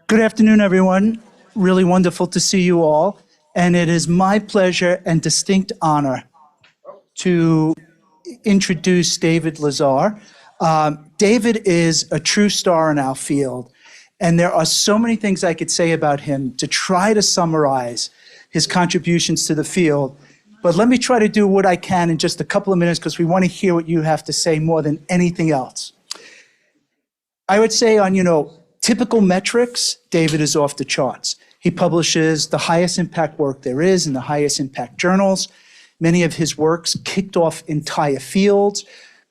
Good afternoon, everyone. Really wonderful to see you all. And it is my pleasure and distinct honor to introduce David Lazer. David is a true star in our field. And there are so many things I could say about him to try to summarize his contributions to the field. But let me try to do what I can in just a couple of minutes because we want to hear what you have to say more than anything else. I would say on, typical metrics, David is off the charts. He publishes the highest impact work there is in the highest impact journals. Many of his works kicked off entire fields.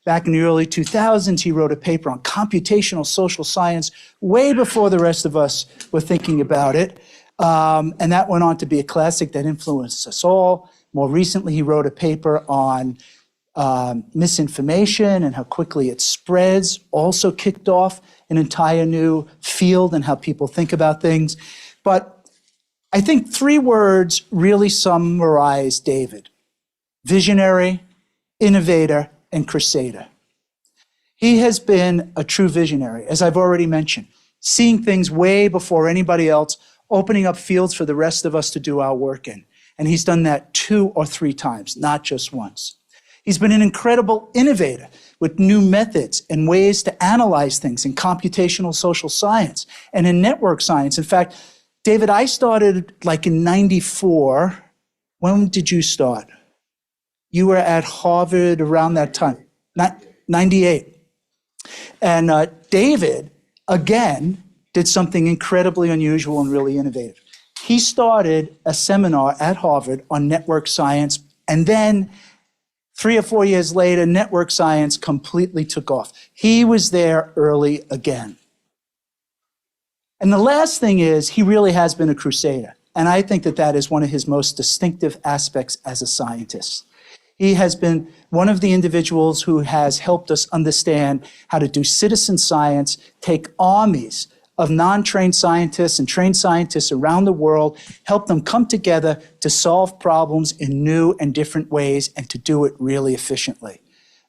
Back in the early 2000s, he wrote a paper on computational social science way before the rest of us were thinking about it. And that went on to be a classic that influenced us all. More recently, he wrote a paper on misinformation and how quickly it spreads, also kicked off an entire new field and how people think about things. But I think three words really summarize David: visionary, innovator, and crusader. He has been a true visionary, as I've already mentioned, seeing things way before anybody else, opening up fields for the rest of us to do our work in. And he's done that 2 or 3 times, not just once. He's been an incredible innovator with new methods and ways to analyze things in computational social science and in network science. In fact, David, I started like in '94. When did you start? You were at Harvard around that time, 98. And David, again, did something incredibly unusual and really innovative. He started a seminar at Harvard on network science, and then 3 or 4 years later, network science completely took off. He was there early again. And the last thing is, he really has been a crusader. And I think that that is one of his most distinctive aspects as a scientist. He has been one of the individuals who has helped us understand how to do citizen science, take armies of non-trained scientists and trained scientists around the world, help them come together to solve problems in new and different ways and to do it really efficiently.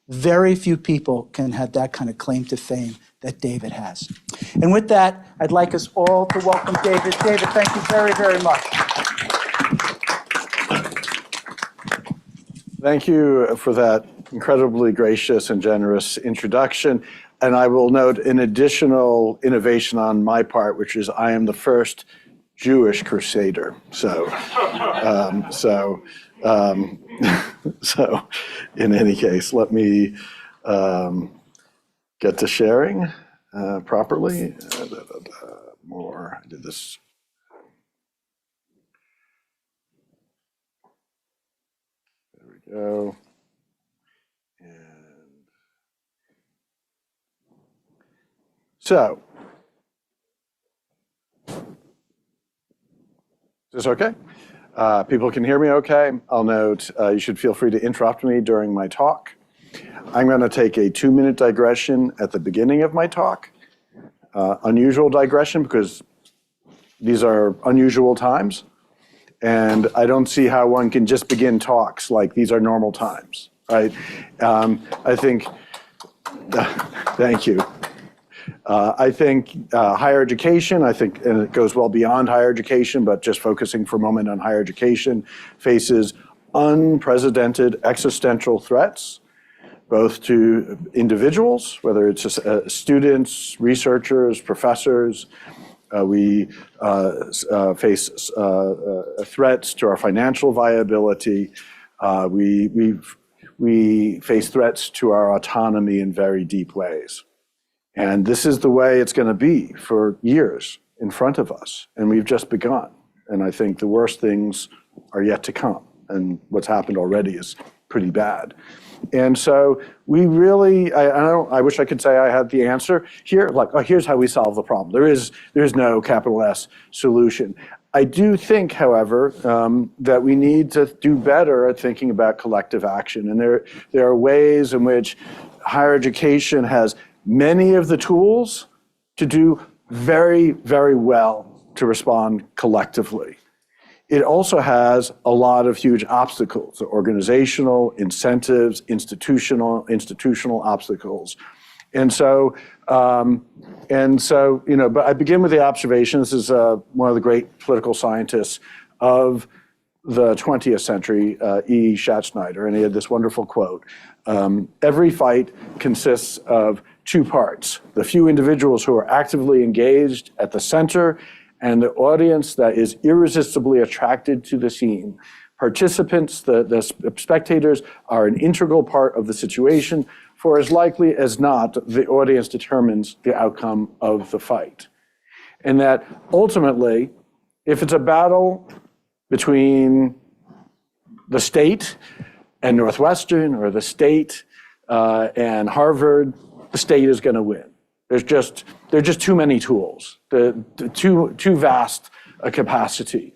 Very few people can have that kind of claim to fame that David has. And with that, I'd like us all to welcome David. David, thank you very, very much. Thank you for that incredibly gracious and generous introduction. And I will note an additional innovation on my part, which is I am the first Jewish crusader. So in any case, let me get to sharing properly. More, I did this. There we go. So, is this okay? People can hear me okay? I'll note you should feel free to interrupt me during my talk. I'm going to take a 2-minute digression at the beginning of my talk. Unusual digression because these are unusual times. And I don't see how one can just begin talks like these are normal times, right? I think, thank you. I think higher education, and it goes well beyond higher education, but just focusing for a moment on higher education, faces unprecedented existential threats, both to individuals, whether it's students, researchers, professors. We face threats to our financial viability. We face threats to our autonomy in very deep ways. And this is the way it's going to be for years in front of us. And we've just begun. And I think the worst things are yet to come. And what's happened already is pretty bad. And so we really, I wish I could say I had the answer here, like, oh, here's how we solve the problem. There is no capital S solution. I do think, however, that we need to do better at thinking about collective action. And there are ways in which higher education has many of the tools to do very, very well to respond collectively. It also has a lot of huge obstacles, organizational, incentives, institutional obstacles. And so And so, but I begin with the observation. This is one of the great political scientists of the 20th century, E. Schatzschneider, and he had this wonderful quote. Every fight consists of two parts: the few individuals who are actively engaged at the center and the audience that is irresistibly attracted to the scene. Participants, the spectators, are an integral part of the situation, for as likely as not, the audience determines the outcome of the fight. And that ultimately, if it's a battle between the state and Northwestern, or the state and Harvard, the state is going to win. There are just too many tools, too vast a capacity.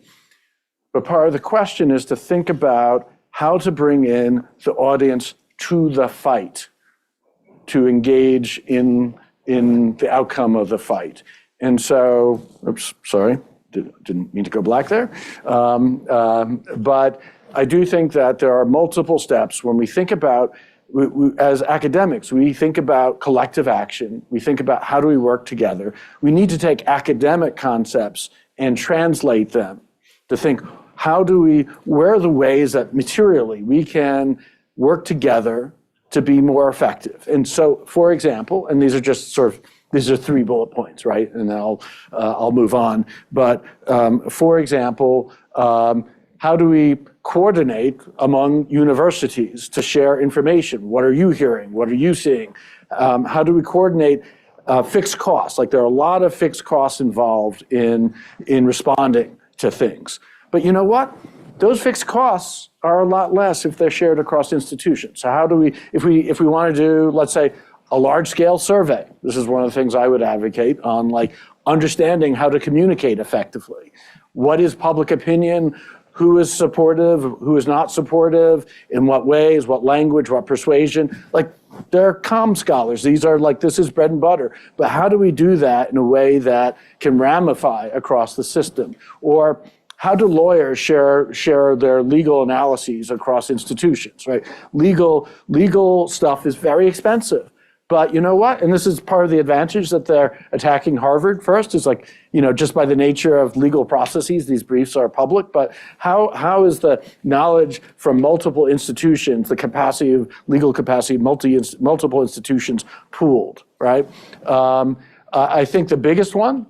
But part of the question is to think about how to bring in the audience to the fight, to engage in the outcome of the fight. And so, oops, sorry, didn't mean to go black there. But I do think that there are multiple steps when we think about, as academics, we think about collective action. We think about how do we work together. We need to take academic concepts and translate them to think, where are the ways that materially we can work together to be more effective? And so, for example, and these are 3 bullet points, right? And then I'll move on. But for example, how do we coordinate among universities to share information? What are you hearing? What are you seeing? How do we coordinate fixed costs? Like, there are a lot of fixed costs involved in responding to things. But you know what? Those fixed costs are a lot less if they're shared across institutions. So how do we, if we want to do, let's say, a large-scale survey, this is one of the things I would advocate on, like, understanding how to communicate effectively. What is public opinion? Who is supportive? Who is not supportive? In what ways? What language? What persuasion? Like, they're comm scholars. These are like, this is bread and butter. But how do we do that in a way that can ramify across the system? Or how do lawyers share their legal analyses across institutions, right? Legal stuff is very expensive. But you know what? And this is part of the advantage that they're attacking Harvard first, is like, just by the nature of legal processes, these briefs are public. But how is the knowledge from multiple institutions, the capacity of legal capacity, multiple institutions pooled, right? I think the biggest one,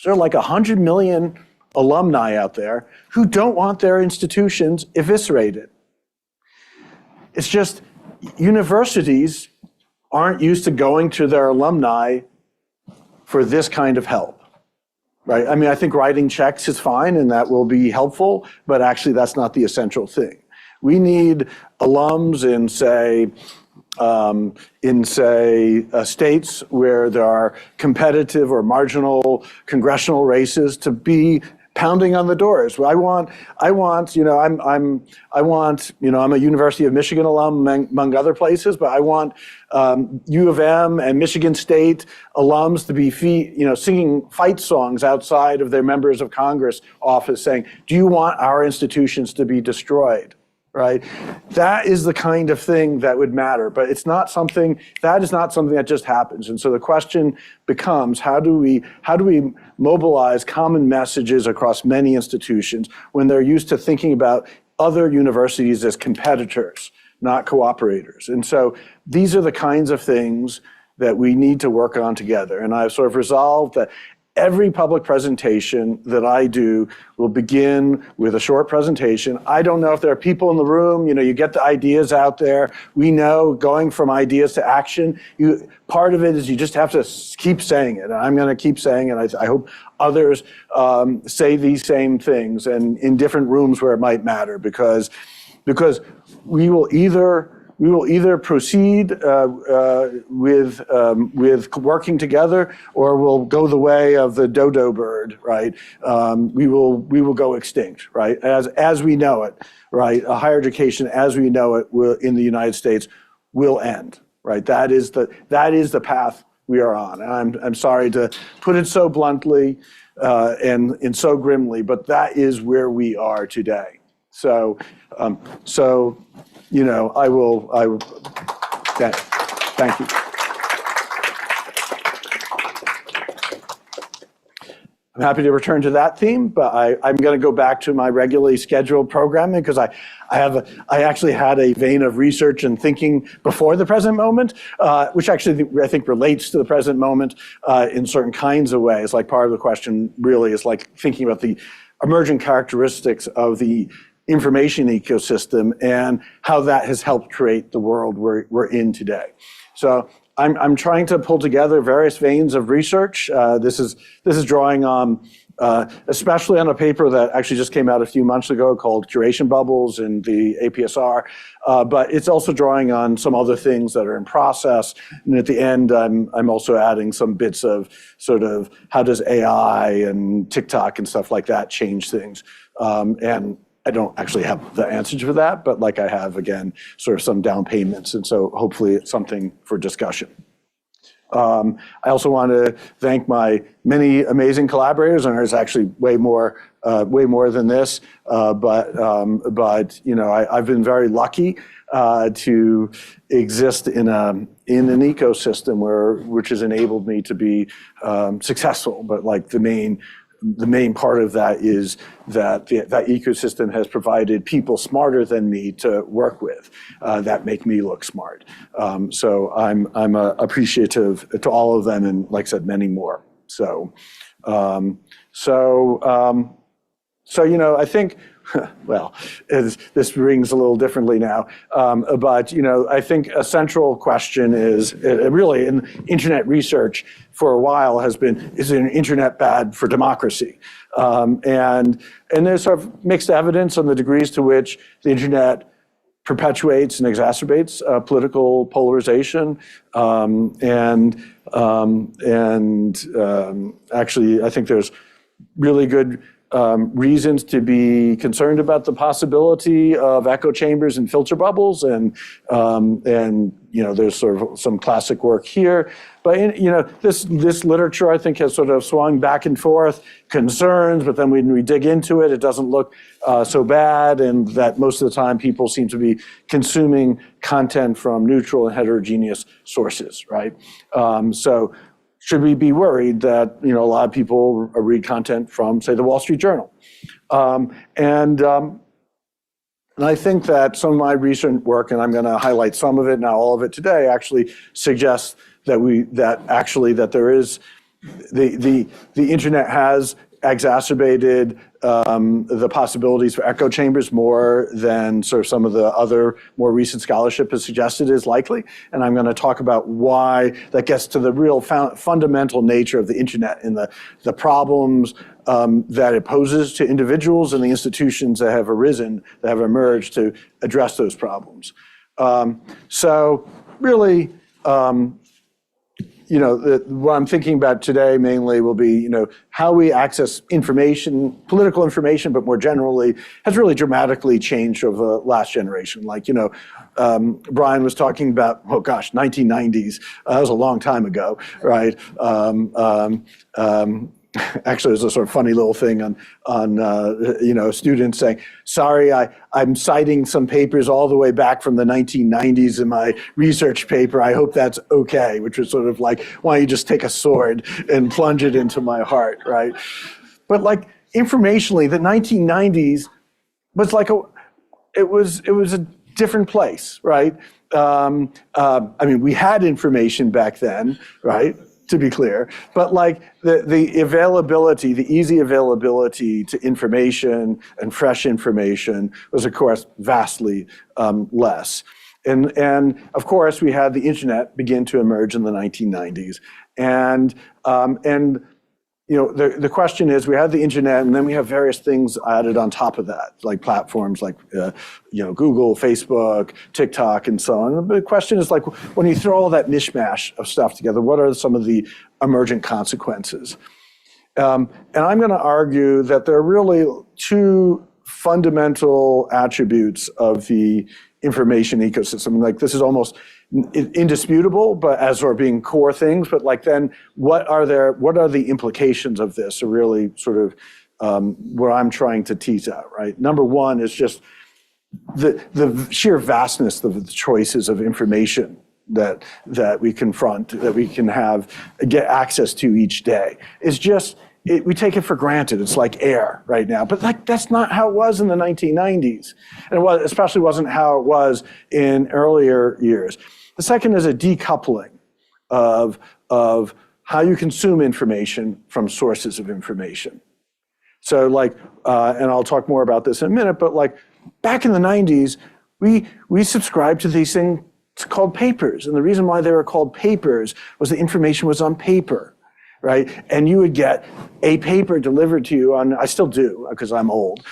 there are like 100 million alumni out there who don't want their institutions eviscerated. It's just universities aren't used to going to their alumni for this kind of help, right? I mean, I think writing checks is fine and that will be helpful, but actually that's not the essential thing. We need alums in, states where there are competitive or marginal congressional races to be pounding on the doors. I'm a University of Michigan alum among other places, but I want U of M and Michigan State alums to be singing fight songs outside of their members of Congress office saying, do you want our institutions to be destroyed? Right? That is the kind of thing that would matter, but it's not something that just happens. And so the question becomes, how do we mobilize common messages across many institutions when they're used to thinking about other universities as competitors, not cooperators? And so these are the kinds of things that we need to work on together. And I've sort of resolved that every public presentation that I do will begin with a short presentation. I don't know if there are people in the room, you get the ideas out there. We know going from ideas to action, part of it is you just have to keep saying it. And I'm going to keep saying it. I hope others say these same things, and in different rooms where it might matter, because we will either proceed with working together, or we'll go the way of the dodo bird, right? We will go extinct, right? As we know it, right? A higher education as we know it in the United States will end, right? That is the path we are on. And I'm sorry to put it so bluntly and so grimly, but that is where we are today. So. I will, thank you. I'm happy to return to that theme, but I'm going to go back to my regularly scheduled programming because I actually had a vein of research and thinking before the present moment, which actually I think relates to the present moment in certain kinds of ways. Like part of the question really is like thinking about the emergent characteristics of the information ecosystem and how that has helped create the world we're in today. So I'm trying to pull together various veins of research. This is drawing on, especially on a paper that actually just came out a few months ago called Curation Bubbles in the APSR, but it's also drawing on some other things that are in process. And at the end, I'm also adding some bits of sort of how does AI and TikTok and stuff like that change things. And I don't actually have the answer to that, but like I have, again, sort of some down payments. And so hopefully it's something for discussion. I also want to thank my many amazing collaborators, and there's actually way more than this. But you know, I've been very lucky to exist in an ecosystem which has enabled me to be successful. But like the main part of that is that that ecosystem has provided people smarter than me to work with that make me look smart. So I'm appreciative to all of them, and like I said, many more. So you know, I think, well, this rings a little differently now, but you know, I think a central question is really in internet research for a while has been, is an internet bad for democracy? And there's sort of mixed evidence on the degrees to which the internet perpetuates and exacerbates political polarization. Actually, I think there's really good reasons to be concerned about the possibility of echo chambers and filter bubbles, and you know, there's sort of some classic work here. But you know, this literature I think has sort of swung back and forth concerns, but then when we dig into it, it doesn't look so bad, and that most of the time people seem to be consuming content from neutral and heterogeneous sources, right? So should we be worried that, you know, a lot of people read content from, say, the Wall Street Journal? And I think that some of my recent work, and I'm going to highlight some of it, not all of it today, actually suggests that there is the internet has exacerbated the possibilities for echo chambers more than sort of some of the other more recent scholarship has suggested is likely. And I'm going to talk about why that gets to the real fundamental nature of the internet and the problems that it poses to individuals and the institutions that have arisen, that have emerged to address those problems. So really, you know, what I'm thinking about today mainly will be, you know, how we access information, political information, but more generally, has really dramatically changed over the last generation. Like, you know, Brian was talking about, oh gosh, 1990s. That was a long time ago, right? Actually, there's a sort of funny little thing on you know, students saying, sorry, I'm citing some papers all the way back from the 1990s in my research paper. I hope that's okay, which was sort of like, why don't you just take a sword and plunge it into my heart, right? But like informationally, the 1990s was like it was a different place, right? I mean, we had information back then, right? To be clear, but like the availability, the easy availability to information and fresh information was, of course, vastly less. And of course, we had the internet begin to emerge in the 1990s. And you know, the question is, we have the internet, and then we have various things added on top of that, like platforms like you know, Google, Facebook, TikTok, and so on. But the question is, like, when you throw all that mishmash of stuff together, what are some of the emergent consequences? And I'm going to argue that there are really two fundamental attributes of the information ecosystem. Like, this is almost indisputable, but as sort of being core things. But like, then what are the implications of this? Are really sort of what I'm trying to tease out, right? Number one is just the sheer vastness of the choices of information that we confront, that we can get access to each day. Is just we take it for granted. It's like air right now. But like that's not how it was in the 1990s. And it especially wasn't how it was in earlier years. The second is a decoupling of how you consume information from sources of information. So like, and I'll talk more about this in a minute, but like back in the 90s, we subscribed to these things called papers. And the reason why they were called papers was the information was on paper, right? And you would get a paper delivered to you on, I still do, because I'm old.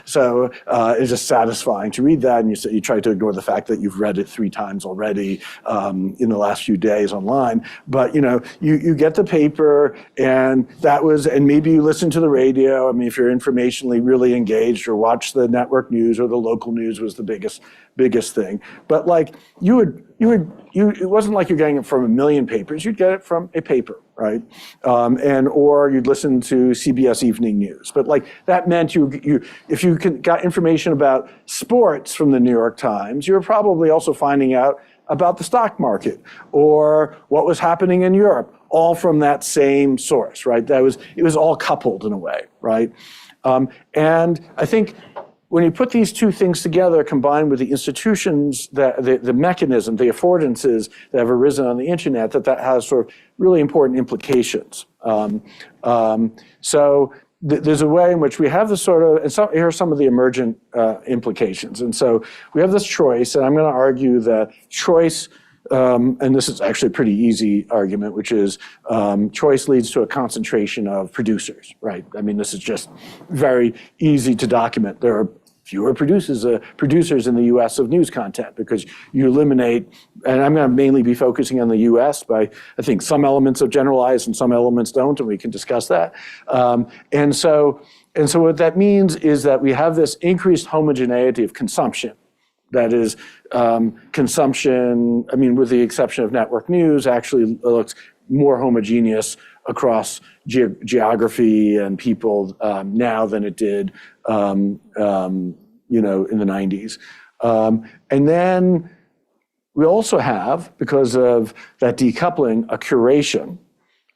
So it's just satisfying to read that, and you try to ignore the fact that you've read it 3 times already in the last few days online. But you get the paper, and and maybe you listen to the radio. I mean, if you're informationally really engaged, or watch the network news, or the local news was the biggest thing. But like it wasn't like you're getting it from a million papers. You'd get it from a paper, right? Or you'd listen to CBS Evening News. But like that meant if you got information about sports from the New York Times, you were probably also finding out about the stock market or what was happening in Europe, all from that same source, right? It was all coupled in a way, right? And I think when you put these two things together, combined with the institutions, the mechanism, the affordances that have arisen on the internet, that has sort of really important implications. So there's a way in which we have this sort of, and here are some of the emergent implications. And so we have this choice, and I'm going to argue that choice, and this is actually a pretty easy argument, which is choice leads to a concentration of producers, right? I mean, this is just very easy to document. There are fewer producers in the US of news content because you eliminate, and I'm going to mainly be focusing on the US, but I think some elements are generalized and some elements don't, and we can discuss that. And so what that means is that we have this increased homogeneity of consumption. That is, consumption, I mean, with the exception of network news, actually looks more homogeneous across geography and people now than it did, in the 90s. And then we also have, because of that decoupling, a curation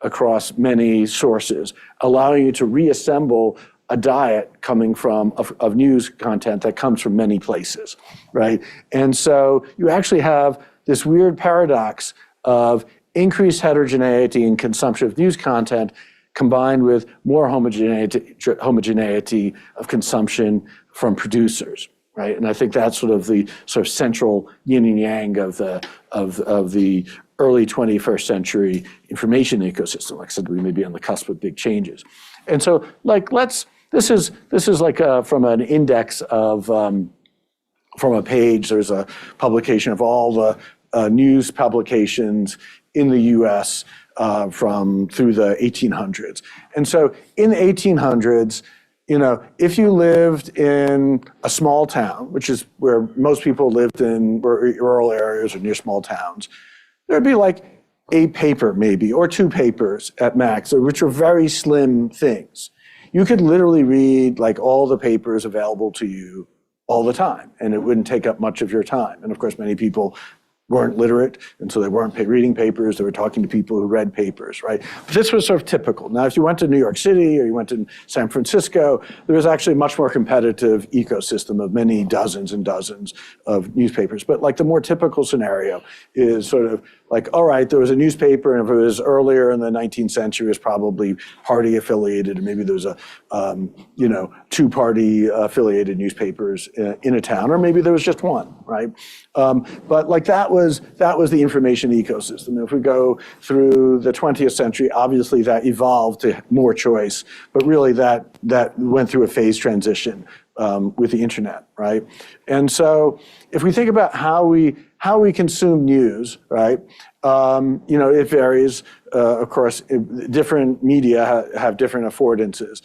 across many sources, allowing you to reassemble a diet coming from of news content that comes from many places, right? And so you actually have this weird paradox of increased heterogeneity in consumption of news content combined with more homogeneity of consumption from producers, right? And I think that's sort of the central yin and yang of the early 21st century information ecosystem. Like I said, we may be on the cusp of big changes. And so like this is like from an index of from a page. There's a publication of all the news publications in the U.S. Through the 1800s. And so in the 1800s, if you lived in a small town, which is where most people lived in rural areas or near small towns, there'd be like a paper maybe, or 2 papers at max, which are very slim things. You could literally read like all the papers available to you all the time, and it wouldn't take up much of your time. And of course, many people weren't literate, and so they weren't reading papers, they were talking to people who read papers, right? But this was sort of typical. Now, if you went to New York City or you went to San Francisco, there was actually a much more competitive ecosystem of many dozens and dozens of newspapers. But like the more typical scenario is sort of like, all right, there was a newspaper, and if it was earlier in the 19th century, it was probably party affiliated, and maybe there was a, 2-party affiliated newspapers in a town, or maybe there was just one, right? But like that was the information ecosystem. If we go through the 20th century, obviously that evolved to more choice, but really that went through a phase transition with the internet, right? And so if we think about how we consume news, right? It varies. Of course, different media have different affordances,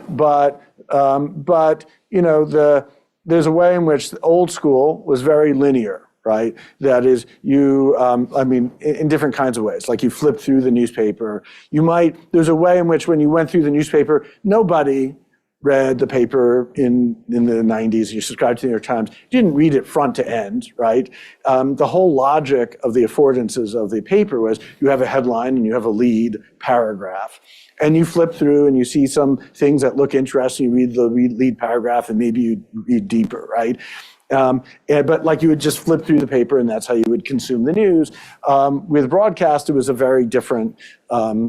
but there's a way in which the old school was very linear, right? That is, in different kinds of ways. Like you flip through the newspaper, there's a way in which when you went through the newspaper, nobody read the paper in the 90s, you subscribed to the New York Times, you didn't read it front to end, right? The whole logic of the affordances of the paper was you have a headline and you have a lead paragraph. And you flip through and you see some things that look interesting, you read the lead paragraph and maybe you read deeper, right? But like you would just flip through the paper and that's how you would consume the news. With broadcast, it was a very different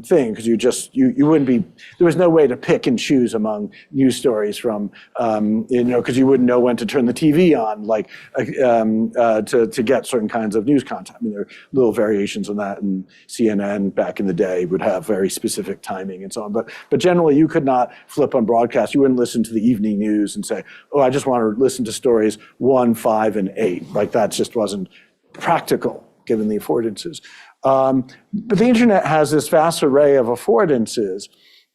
thing because you wouldn't be, there was no way to pick and choose among news stories from, because you wouldn't know when to turn the TV on, like to get certain kinds of news content. I mean, there are little variations on that, and CNN back in the day would have very specific timing and so on. But generally, you could not flip on broadcast. You wouldn't listen to the evening news and say, oh, I just want to listen to stories 1, 5, and 8. Like that just wasn't practical given the affordances. But the internet has this vast array of affordances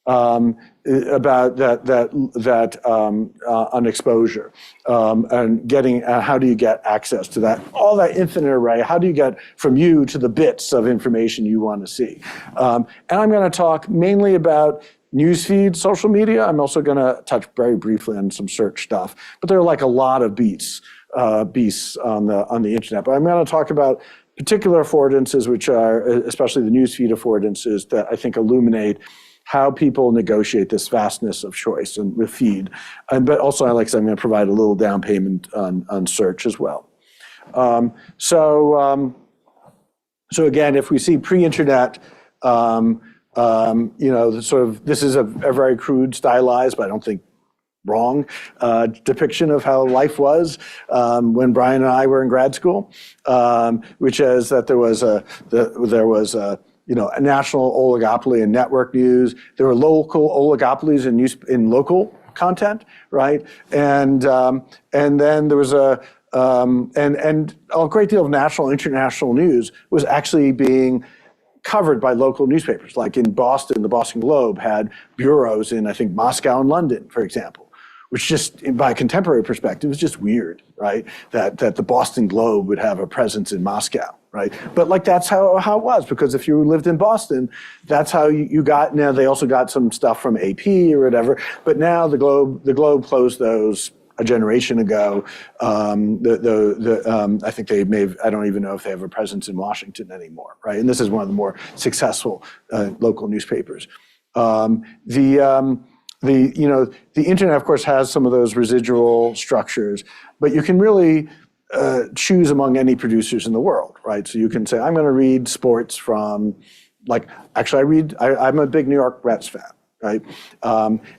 about that on exposure and getting how do you get access to that, all that infinite array. How do you get from you to the bits of information you want to see? And I'm going to talk mainly about newsfeed, social media. I'm also going to touch very briefly on some search stuff, but there are like a lot of beasts on the internet. But I'm going to talk about particular affordances, which are especially the newsfeed affordances that I think illuminate how people negotiate this vastness of choice and with feed. But also, I'm going to provide a little down payment on search as well. So again, if we see pre-internet, this is a very crude, stylized, but I don't think wrong depiction of how life was when Brian and I were in grad school, which is that there was a national oligopoly in network news. There were local oligopolies in local content, right? And then there was and a great deal of national and international news was actually being covered by local newspapers. Like in Boston, the Boston Globe had bureaus in, I think, Moscow and London, for example, which just, by a contemporary perspective, is just weird, right? That the Boston Globe would have a presence in Moscow, right? But like that's how it was, because if you lived in Boston, that's how you got. Now they also got some stuff from AP or whatever, but now the Globe closed those a generation ago. I think they may have, I don't even know if they have a presence in Washington anymore, right? And this is one of the more successful local newspapers. The internet, of course, has some of those residual structures, but you can really choose among any producers in the world, right? So you can say, I'm going to read sports from, like, actually, I'm a big New York Mets fan, right?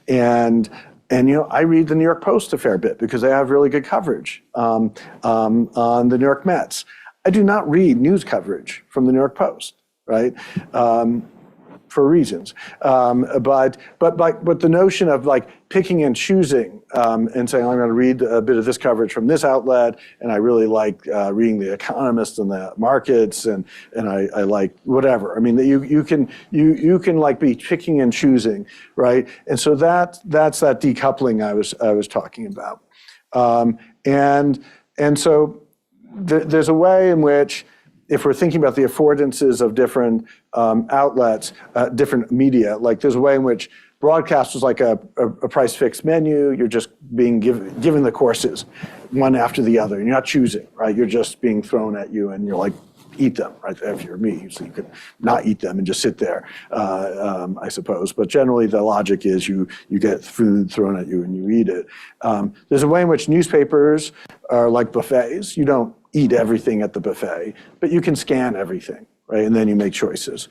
And I read the New York Post a fair bit because they have really good coverage on the New York Mets. I do not read news coverage from the New York Post, right? For reasons, but the notion of like picking and choosing and saying, I'm going to read a bit of this coverage from this outlet, and I really like reading The Economist and the markets, and I like whatever. I mean, you can like be picking and choosing, right? And so that's that decoupling I was talking about, and so there's a way in which, if we're thinking about the affordances of different outlets, different media, like there's a way in which broadcast is like a price fixed menu. You're just being given the courses one after the other, and you're not choosing, right? You're just being thrown at you, and you're like, eat them, right? If you're me, so you could not eat them and just sit there, I suppose. But generally, the logic is you get food thrown at you and you eat it. There's a way in which newspapers are like buffets. You don't eat everything at the buffet, but you can scan everything, right? And then you make choices.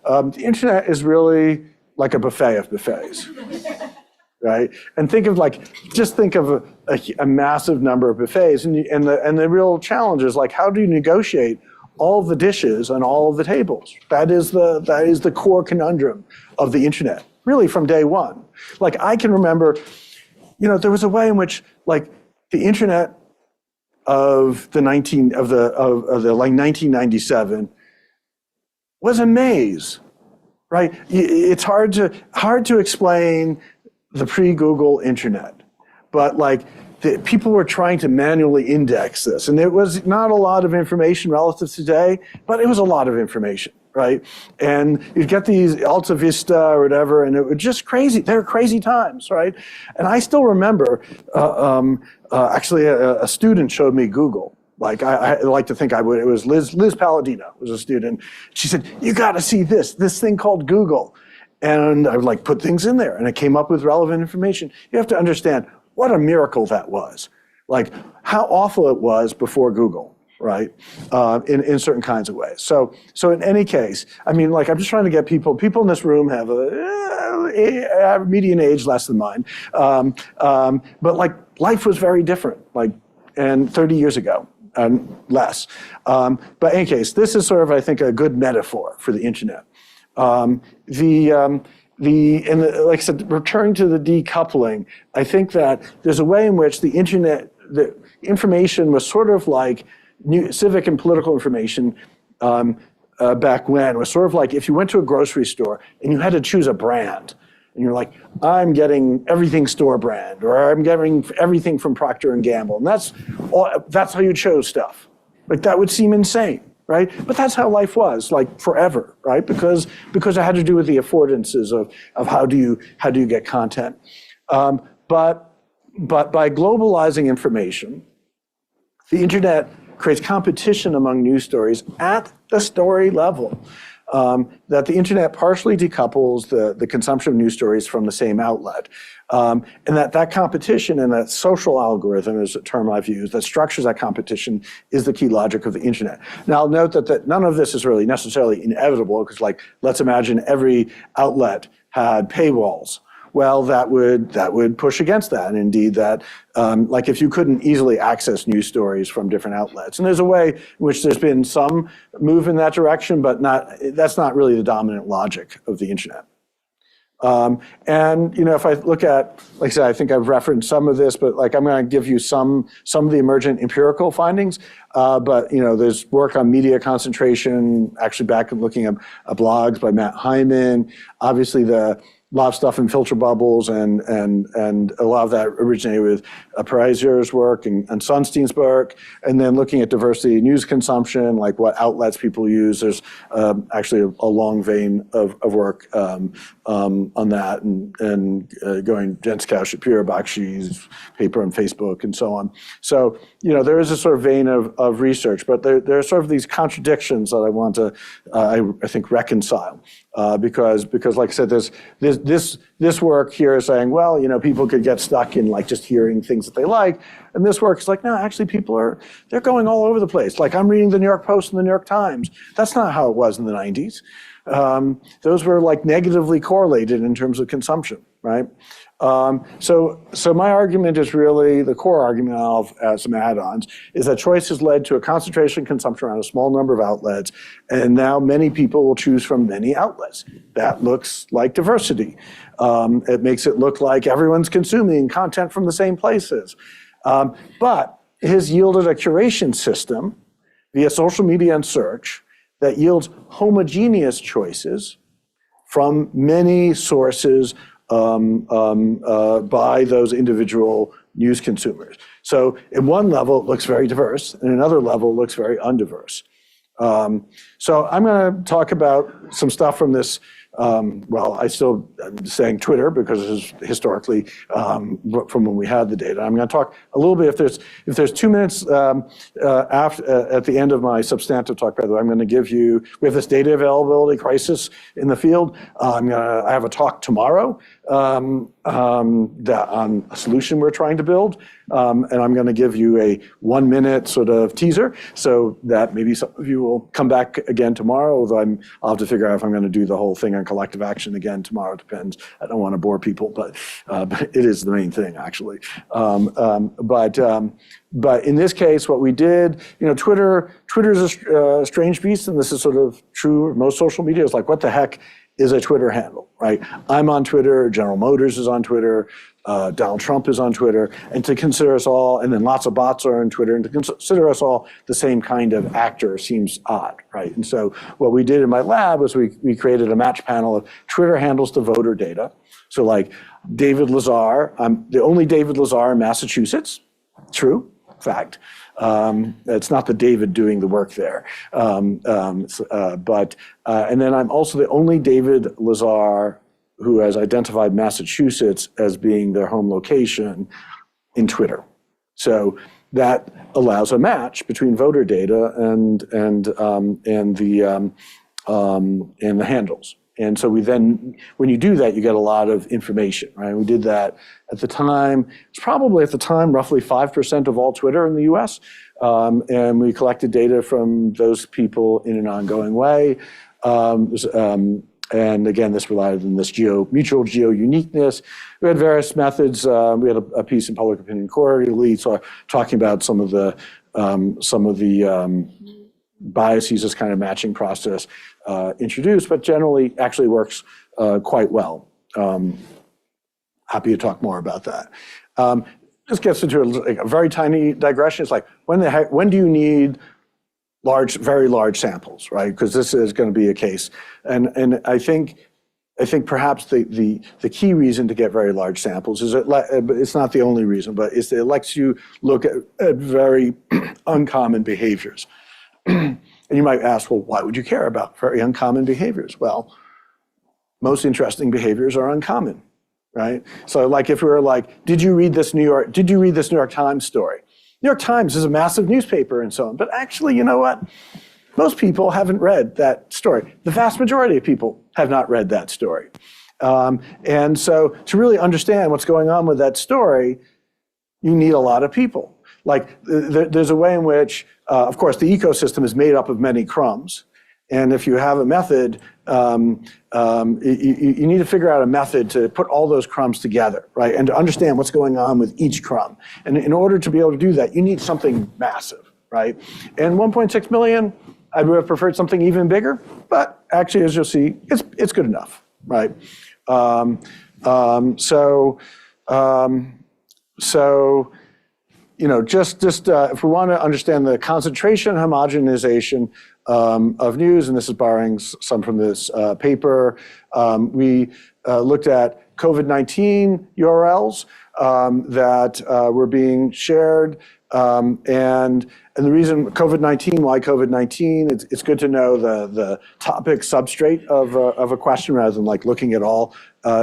The internet is really like a buffet of buffets, right? And think of a massive number of buffets, and the real challenge is like, how do you negotiate all the dishes on all of the tables? That is the core conundrum of the internet, really from day one. Like I can remember, there was a way in which like the internet of 1997 was a maze, right? It's hard to explain the pre-Google internet, but like people were trying to manually index this, and it was not a lot of information relative to today, but it was a lot of information, right? And you'd get these Alta Vista or whatever, and it was just crazy. They were crazy times, right? And I still remember, actually, a student showed me Google. Like, I like to think I would. It was Liz Palladino was a student. She said, "You got to see this thing called Google." And I would like put things in there, and it came up with relevant information. You have to understand what a miracle that was. Like how awful it was before Google, right? In certain kinds of ways. So in any case, I mean, like I'm just trying to get people in this room have a median age less than mine, but like life was very different, like, and 30 years ago and less. But in any case, this is sort of, I think, a good metaphor for the internet. Like I said, returning to the decoupling, I think that there's a way in which the internet, the information was sort of like civic and political information back when. It was sort of like if you went to a grocery store and you had to choose a brand, and you're like, I'm getting everything store brand, or I'm getting everything from Procter & Gamble, and that's how you chose stuff. Like that would seem insane. Right, but that's how life was, like forever, right? Because it had to do with the affordances of how do you get content, but by globalizing information, the internet creates competition among news stories at the story level. That the internet partially decouples the consumption of news stories from the same outlet. And that competition and that social algorithm is a term I've used that structures that competition is the key logic of the internet. Now I'll note that none of this is really necessarily inevitable because like, let's imagine every outlet had paywalls. Well, that would push against that. And indeed that, like if you couldn't easily access news stories from different outlets. And there's a way in which there's been some move in that direction, but that's not really the dominant logic of the internet. And if I look at, like I said, I think I've referenced some of this, but like I'm going to give you some of the emergent empirical findings. But there's work on media concentration, actually back and looking at blogs by Matt Hyman. Obviously a lot of stuff in filter bubbles and a lot of that originated with Prizier's work and Sunstein's work, and then looking at diversity of news consumption, like what outlets people use. There's actually a long vein of work on that, and going Jenskow, Shapiro, Bakshi's paper on Facebook, and so on. So there is a sort of vein of research, but there are sort of these contradictions that I want to I think reconcile. Because like I said, this work here is saying, well, people could get stuck in like just hearing things that they like, and this work is like, no, actually they're going all over the place. Like I'm reading the New York Post and the New York Times. That's not how it was in the 90s. Those were like negatively correlated in terms of consumption, right? So my argument is really, the core argument, I'll have some add-ons, is that choice has led to a concentration consumption around a small number of outlets, and now many people will choose from many outlets. That looks like diversity. It makes it look like everyone's consuming content from the same places. But it has yielded a curation system via social media and search that yields homogeneous choices from many sources by those individual news consumers. So in one level, it looks very diverse, and another level, it looks very undiverse. So I'm going to talk about some stuff from this. I'm saying Twitter because it is historically from when we had the data. I'm going to talk a little bit, if there's 2 minutes at the end of my substantive talk, by the way, I'm going to give you, we have this data availability crisis in the field. I have a talk tomorrow on a solution we're trying to build. And I'm going to give you a 1 minute sort of teaser so that maybe some of you will come back again tomorrow, although I'll have to figure out if I'm going to do the whole thing on collective action again tomorrow. It depends. I don't want to bore people, but it is the main thing, actually. But in this case, what we did, Twitter is a strange beast, and this is sort of true of most social media. It's like, what the heck is a Twitter handle, right? I'm on Twitter, General Motors is on Twitter, Donald Trump is on Twitter, and to consider us all, and then lots of bots are on Twitter, and to consider us all the same kind of actor seems odd, right? And so what we did in my lab was we created a match panel of Twitter handles to voter data. So like David Lazer, I'm the only David Lazer in Massachusetts, true. fact. It's not the David doing the work there. And then I'm also the only David Lazer who has identified Massachusetts as being their home location in Twitter. So that allows a match between voter data and the handles. And so we then, when you do that, you get a lot of information, right? We did that at the time. It's probably at the time roughly 5% of all Twitter in the U.S. And we collected data from those people in an ongoing way. And again, this relied on this mutual geo-uniqueness. We had various methods. We had a piece in Public Opinion Quarterly talking about some of the biases this kind of matching process introduced, but generally actually works quite well. Happy to talk more about that. This gets into a very tiny digression. It's like, when do you need very large samples, right? Because this is going to be a case. And I think perhaps the key reason to get very large samples is it's not the only reason, but it lets you look at very uncommon behaviors. And you might ask, well, why would you care about very uncommon behaviors? Well, most interesting behaviors are uncommon, right? So like if we were like, did you read this New York Times story? New York Times is a massive newspaper and so on, but actually, you know what? Most people haven't read that story. The vast majority of people have not read that story. And so to really understand what's going on with that story, you need a lot of people. Like there's a way in which, of course, the ecosystem is made up of many crumbs. And if you have a method, you need to figure out a method to put all those crumbs together, right? And to understand what's going on with each crumb. And in order to be able to do that, you need something massive, right? And 1.6 million, I would have preferred something even bigger, but actually, as you'll see, it's good enough, right? You know, just if we want to understand the concentration, homogenization of news, and this is borrowing some from this paper, we looked at COVID-19 URLs that were being shared, and the reason COVID-19, why COVID-19, it's good to know the topic substrate of a question rather than like looking at all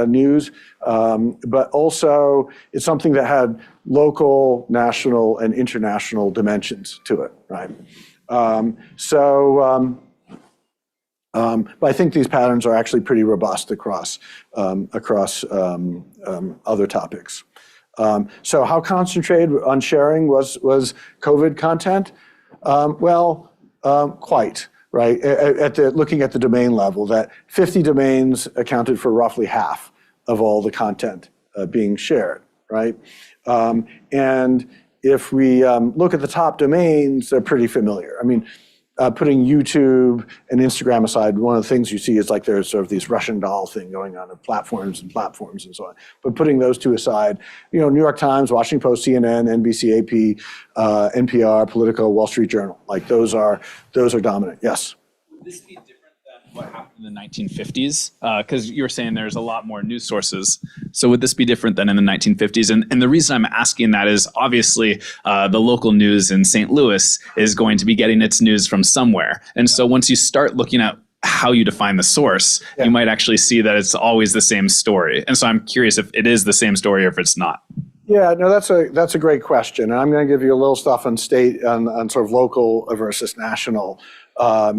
news, but also it's something that had local, national, and international dimensions to it, right? But I think these patterns are actually pretty robust across other topics. So how concentrated on sharing was COVID content? Quite, right? Looking at the domain level, that 50 domains accounted for roughly half of all the content being shared, right? And if we look at the top domains, they're pretty familiar. I mean, putting YouTube and Instagram aside, one of the things you see is like there's sort of this Russian doll thing going on of platforms and so on. But putting those two aside, you know, New York Times, Washington Post, CNN, NBC, AP, NPR, Politico, Wall Street Journal, like those are dominant. Yes. Would this be different than what happened in the 1950s? Because you were saying there's a lot more news sources. So would this be different than in the 1950s? And the reason I'm asking that is obviously the local news in St. Louis is going to be getting its news from somewhere. And so once you start looking at how you define the source, you might actually see that it's always the same story. And so I'm curious if it is the same story or if it's not. Yeah, no, that's a great question. And I'm going to give you a little stuff on on sort of local versus national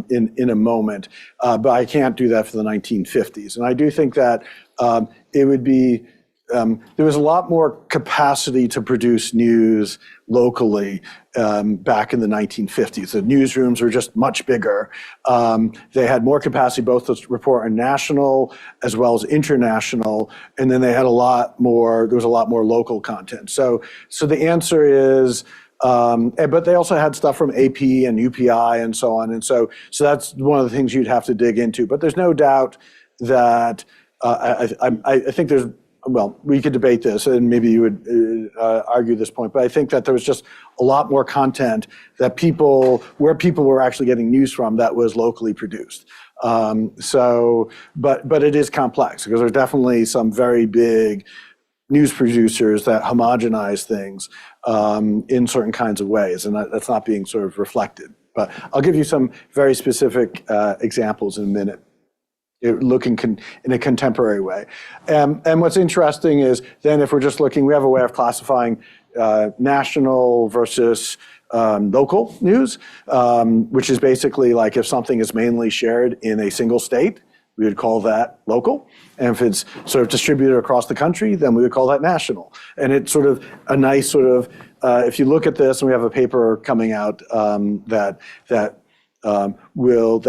in a moment, but I can't do that for the 1950s. And I do think that it would be, there was a lot more capacity to produce news locally back in the 1950s. The newsrooms were just much bigger. They had more capacity both to report on national as well as international, and then they had there was a lot more local content. So the answer is, but they also had stuff from AP and UPI and so on. And so that's one of the things you'd have to dig into. But there's no doubt that I think there's, well, we could debate this and maybe you would argue this point, but I think that there was just a lot more content that where people were actually getting news from that was locally produced. But it is complex because there's definitely some very big news producers that homogenize things in certain kinds of ways, and that's not being sort of reflected. But I'll give you some very specific examples in a minute, looking in a contemporary way. And what's interesting is then if we're just looking, we have a way of classifying national versus local news, which is basically like if something is mainly shared in a single state, we would call that local. And if it's sort of distributed across the country, then we would call that national. And it's sort of a nice sort of, if you look at this, and we have a paper coming out that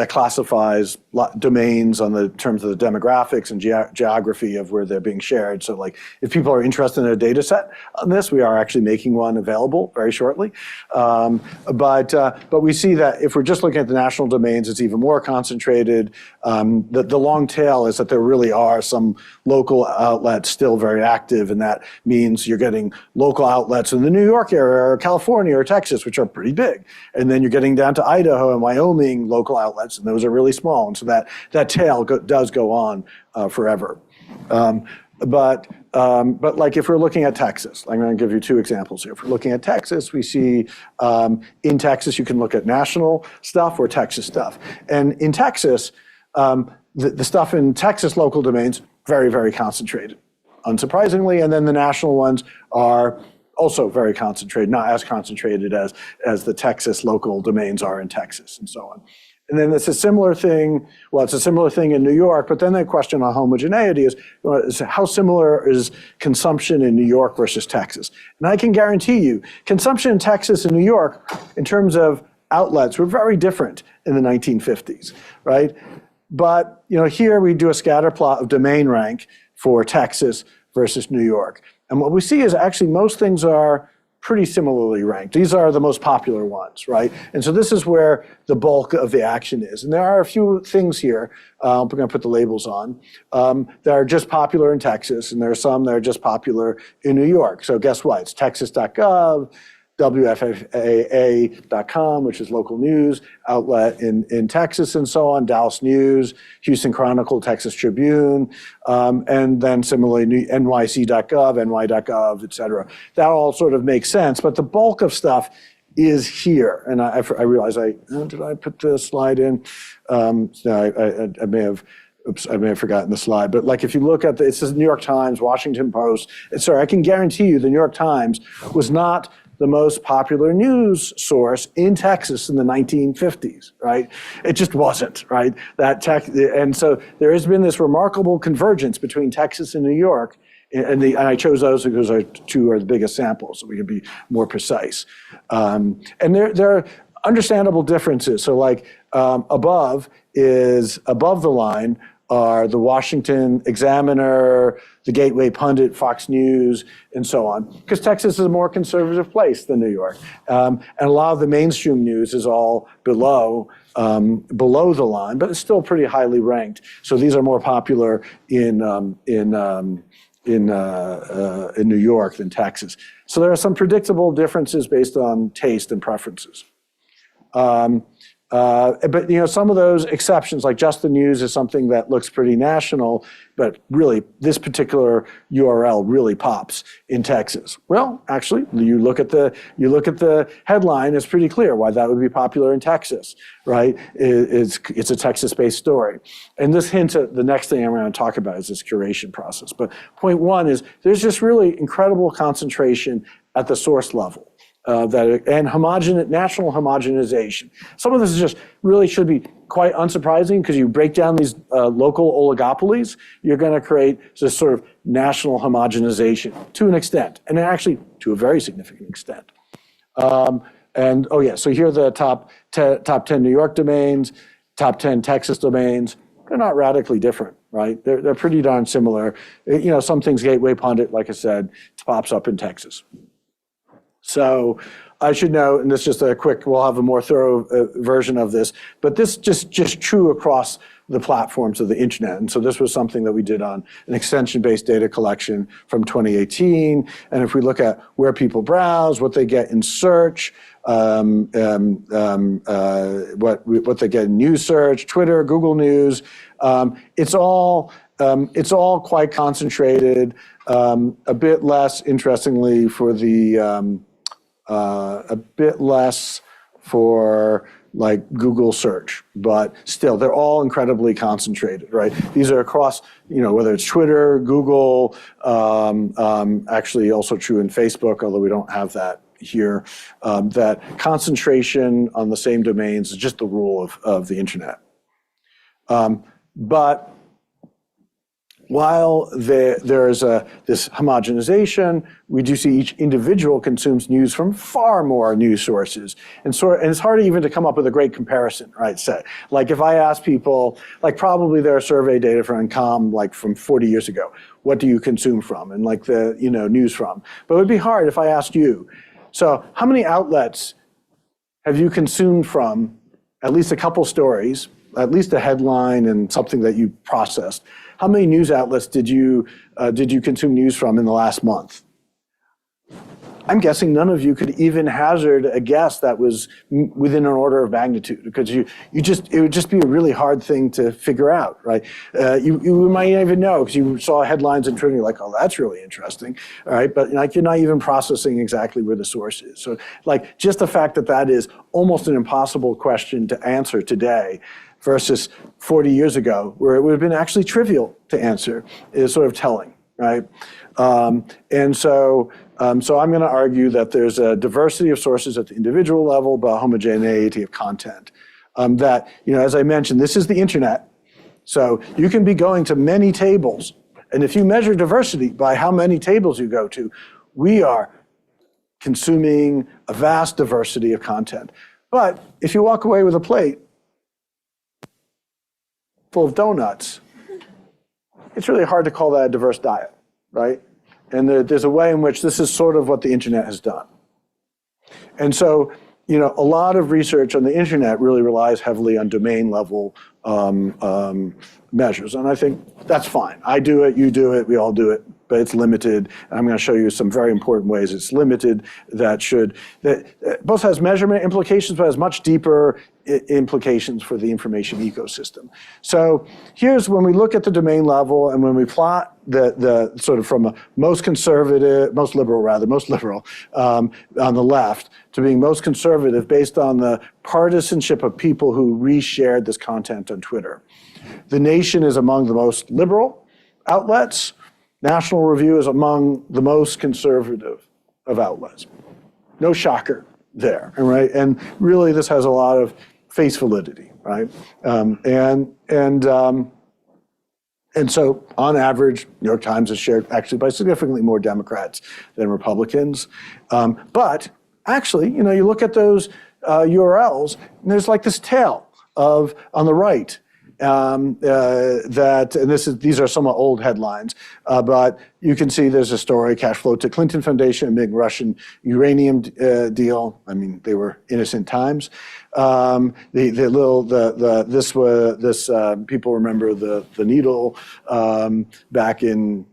classifies domains on the terms of the demographics and geography of where they're being shared. So like if people are interested in a data set on this, we are actually making one available very shortly. But we see that if we're just looking at the national domains, it's even more concentrated. The long tail is that there really are some local outlets still very active, and that means you're getting local outlets in the New York area or California or Texas, which are pretty big. And then you're getting down to Idaho and Wyoming local outlets, and those are really small. And so that tail does go on forever. But like if we're looking at Texas, I'm going to give you two examples here. If we're looking at Texas, we see in Texas, you can look at national stuff or Texas stuff. And in Texas, the stuff in Texas local domains, very, very concentrated, unsurprisingly. And then the national ones are also very concentrated, not as concentrated as the Texas local domains are in Texas and so on. And then it's a similar thing, well, it's a similar thing in New York, but then the question on homogeneity is how similar is consumption in New York versus Texas? And I can guarantee you, consumption in Texas and New York, in terms of outlets, were very different in the 1950s, right? But here we do a scatter plot of domain rank for Texas versus New York. And what we see is actually most things are pretty similarly ranked. These are the most popular ones, right? And so this is where the bulk of the action is. And there are a few things here, I'm going to put the labels on, that are just popular in Texas, and there are some that are just popular in New York. So guess what? It's texas.gov, WFAA.com, which is local news outlet in Texas and so on, Dallas News, Houston Chronicle, Texas Tribune, and then similarly NYC.gov, NY.gov, et cetera. That all sort of makes sense, but the bulk of stuff is here. And I realize did I put the slide in? No, I may have. Oops, I may have forgotten the slide, but like if you look at it says New York Times, Washington Post, I can guarantee you the New York Times was not the most popular news source in Texas in the 1950s, right? It just wasn't, right? And so there has been this remarkable convergence between Texas and New York, and I chose those because our two are the biggest samples, so we can be more precise. And there are understandable differences. So like above the line are the Washington Examiner, the Gateway Pundit, Fox News, and so on. Because Texas is a more conservative place than New York. And a lot of the mainstream news is all below the line, but it's still pretty highly ranked. So these are more popular in New York than Texas. So there are some predictable differences based on taste and preferences. But some of those exceptions, like Just the News, is something that looks pretty national, but really this particular URL really pops in Texas. Well, actually, you look at the headline, it's pretty clear why that would be popular in Texas, right? It's a Texas-based story, and this hints at the next thing I'm going to talk about is this curation process. But point one is there's just really incredible concentration at the source level. And national homogenization. Some of this is just really should be quite unsurprising because you break down these local oligopolies, you're going to create this sort of national homogenization to an extent, and actually to a very significant extent. So here are the top 10 New York domains, top 10 Texas domains. They're not radically different, right? They're pretty darn similar. Some things, Gateway Pundit, like I said, pops up in Texas. So I should note, and this is just a quick, we'll have a more thorough version of this, but this just true across the platforms of the internet. And so this was something that we did on an extension-based data collection from 2018. And if we look at where people browse, what they get in search, what they get in news search, Twitter, Google News, it's all it's all quite concentrated, a bit less, interestingly, for the, a bit less for like Google search, but still they're all incredibly concentrated, right? These are across, whether it's Twitter, Google, actually also true in Facebook, although we don't have that here, that concentration on the same domains is just the rule of the internet. But while there's this homogenization, we do see each individual consumes news from far more news sources. And it's hard even to come up with a great comparison, right? Say, like if I ask people, like probably there are survey data from Encom, like from 40 years ago, what do you consume from? And like the, news from. But it would be hard if I asked you, so how many outlets have you consumed from, at least a couple stories, at least a headline and something that you processed? How many news outlets did you consume news from in the last month? I'm guessing none of you could even hazard a guess that was within an order of magnitude, because it would just be a really hard thing to figure out, right? You might not even know because you saw headlines in Twitter, you're like, oh, that's really interesting, all right? But like you're not even processing exactly where the source is. So like just the fact that that is almost an impossible question to answer today versus 40 years ago, where it would have been actually trivial to answer, is sort of telling, right? And so I'm going to argue that there's a diversity of sources at the individual level, but homogeneity of content. That, as I mentioned, this is the internet. So you can be going to many tables. And if you measure diversity by how many tables you go to, we are consuming a vast diversity of content. But if you walk away with a plate full of donuts, it's really hard to call that a diverse diet, right? And there's a way in which this is sort of what the internet has done. And so, a lot of research on the internet really relies heavily on domain level measures. And I think that's fine. I do it, you do it, we all do it, but it's limited. And I'm going to show you some very important ways it's limited that both has measurement implications, but has much deeper implications for the information ecosystem. So here's when we look at the domain level and when we plot the sort of from a most liberal on the left to being most conservative based on the partisanship of people who reshared this content on Twitter. The Nation is among the most liberal outlets. National Review is among the most conservative of outlets. No shocker there, right? And really this has a lot of face validity, right? And so on average, New York Times is shared actually by significantly more Democrats than Republicans. But actually, you look at those URLs, and there's like this tail on the right, and these are somewhat old headlines, but you can see there's a story, cash flow to Clinton Foundation, a big Russian uranium deal. I mean, they were innocent times. People remember the needle back in,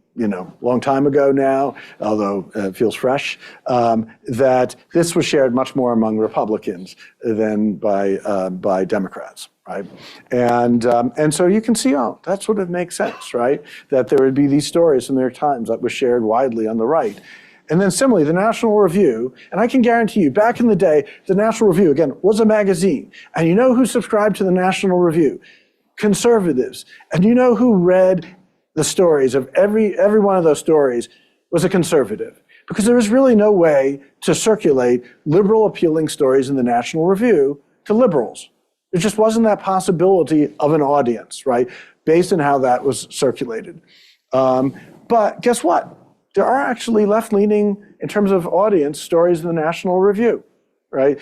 long time ago now, although it feels fresh, that this was shared much more among Republicans than by Democrats, right? And so you can see, that sort of makes sense, right? That there would be these stories in the New York Times that were shared widely on the right. And then similarly, the National Review, and I can guarantee you, back in the day, the National Review, again, was a magazine. And you know who subscribed to the National Review? Conservatives. And you know who read the stories of every one of those stories was a conservative, because there was really no way to circulate liberal appealing stories in the National Review to liberals. There just wasn't that possibility of an audience, right? Based on how that was circulated. But guess what? There are actually left-leaning, in terms of audience, stories in the National Review, right?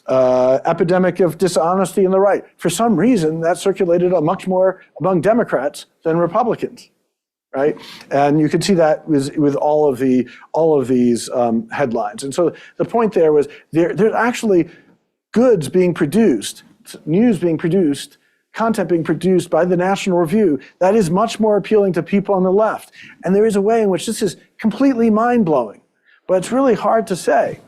Epidemic of dishonesty in the right. For some reason, that circulated much more among Democrats than Republicans, right? And you can see that with all of these headlines. And so the point there was there's actually goods being produced, news being produced, content being produced by the National Review that is much more appealing to people on the left. And there is a way in which this is completely mind-blowing. But it's really hard to say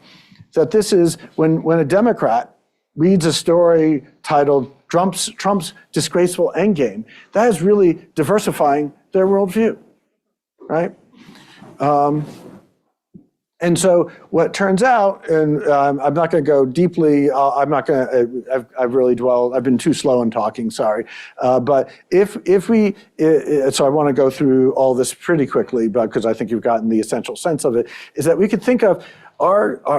that this is when a Democrat reads a story titled Trump's disgraceful endgame, that is really diversifying their worldview, right? And so what turns out, and I'm not going to go deeply, I'm not going to, I've really dwelled, I've been too slow in talking, sorry. But so I want to go through all this pretty quickly, because I think you've gotten the essential sense of it, is that we could think of,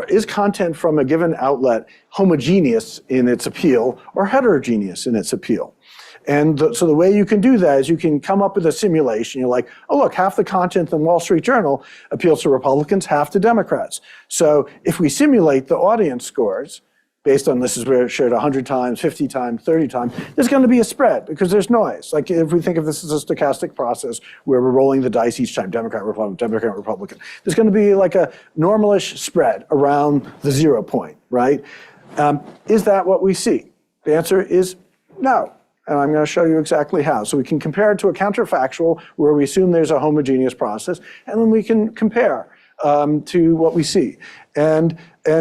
is content from a given outlet homogeneous in its appeal or heterogeneous in its appeal? And so the way you can do that is you can come up with a simulation. You're like, oh, look, half the content in the Wall Street Journal appeals to Republicans, half to Democrats. So if we simulate the audience scores, based on this is where it's shared 100 times, 50 times, 30 times, there's going to be a spread because there's noise. Like if we think of this as a stochastic process where we're rolling the dice each time, Democrat, Republican, there's going to be like a normalish spread around the 0 point, right? Is that what we see? The answer is no. And I'm going to show you exactly how. So we can compare it to a counterfactual where we assume there's a homogeneous process, and then we can compare to what we see. And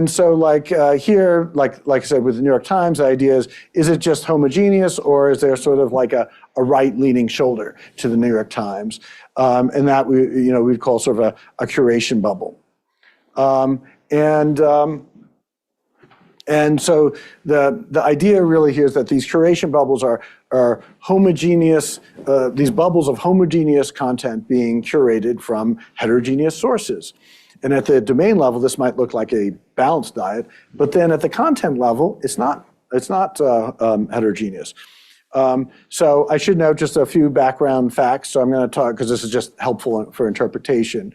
so like here, like I said, with the New York Times, the idea is it just homogeneous, or is there sort of like a right-leaning shoulder to the New York Times? And that we'd call sort of a curation bubble. And so the idea really here is that these curation bubbles are homogeneous, these bubbles of homogeneous content being curated from heterogeneous sources. And at the domain level, this might look like a balanced diet, but then at the content level, it's not heterogeneous. So I should note just a few background facts. So I'm going to talk, because this is just helpful for interpretation,